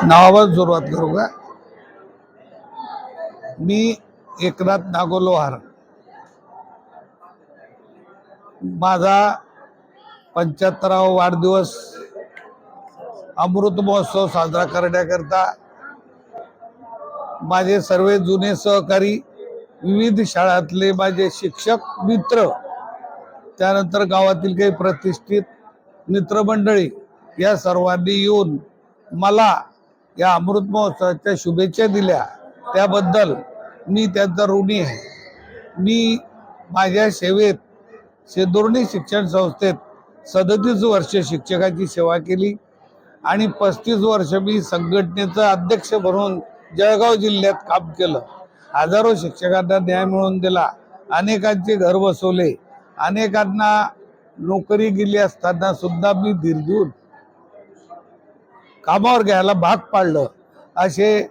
नावावर सुरुवात करू का? मी एकनाथ नागोलोहार. माझा 75वा वाढदिवस अमृत महोत्सव साजरा करण्याकरता माझे सर्व जुने सहकारी, विविध शाळातले माझे शिक्षक मित्र, त्यानंतर गावातील काही प्रतिष्ठित मित्रमंडळी या सर्वांनी येऊन मला या अमृत महोत्सवाच्या शुभेच्छा दिल्या. त्याबद्दल मी त्यांचा ऋणी आहे. मी माझ्या सेवेत शेदोर्णी शिक्षण संस्थेत 37 वर्ष शिक्षकाची सेवा केली आणि 35 वर्ष मी संघटनेचा अध्यक्ष म्हणून जळगाव जिल्ह्यात काम केलं. हजारो शिक्षकांना न्याय मिळवून दिला, अनेकांचे घर बसवले, अनेकांना नोकरी गेली असताना सुद्धा मी धीर देऊन कामावर घ्यायला भाग पाडलं. असे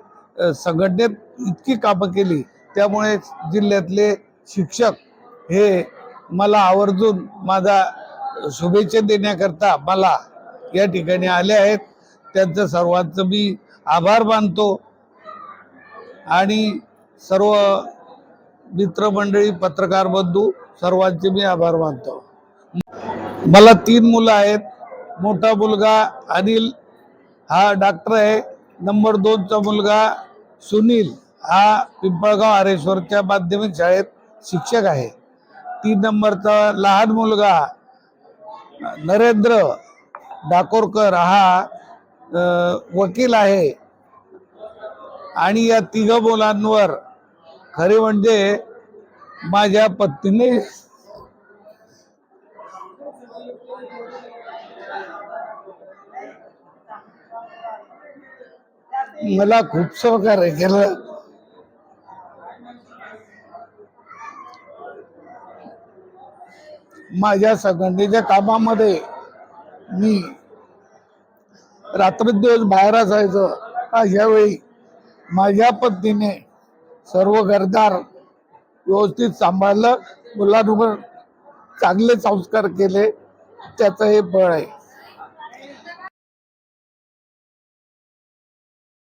संघटनेत इतकी कामं केली, त्यामुळे जिल्ह्यातले शिक्षक हे मला आवर्जून माझा शुभेच्छा देण्याकरता मला या ठिकाणी आले आहेत. त्यांचं सर्वांचं मी आभार मानतो आणि सर्व मित्रमंडळी, पत्रकार बंधू सर्वांचे मी आभार मानतो. मला 3 मुलं आहेत. मोठा मुलगा अनिल हा डॉक्टर आहे. नंबर 2चा मुलगा सुनील हा पिंपळगाव हरेश्वरच्या माध्यमिक शाळेत शिक्षक आहे. 3 नंबरचा लहान मुलगा नरेंद्र डाकोरकर हा वकील आहे. आणि या 3 मुलांवर खरे म्हणजे माझ्या पत्नीने मला खूप सहकार्य केलं. माझ्या संघटनेच्या कामामध्ये मी रात्रंदिवस बाहेर असायचो. अशा वेळी माझ्या पत्नीने सर्व घरदार व्यवस्थित सांभाळलं, मुलांवर चांगले संस्कार केले. त्याचं हे फळ आहे.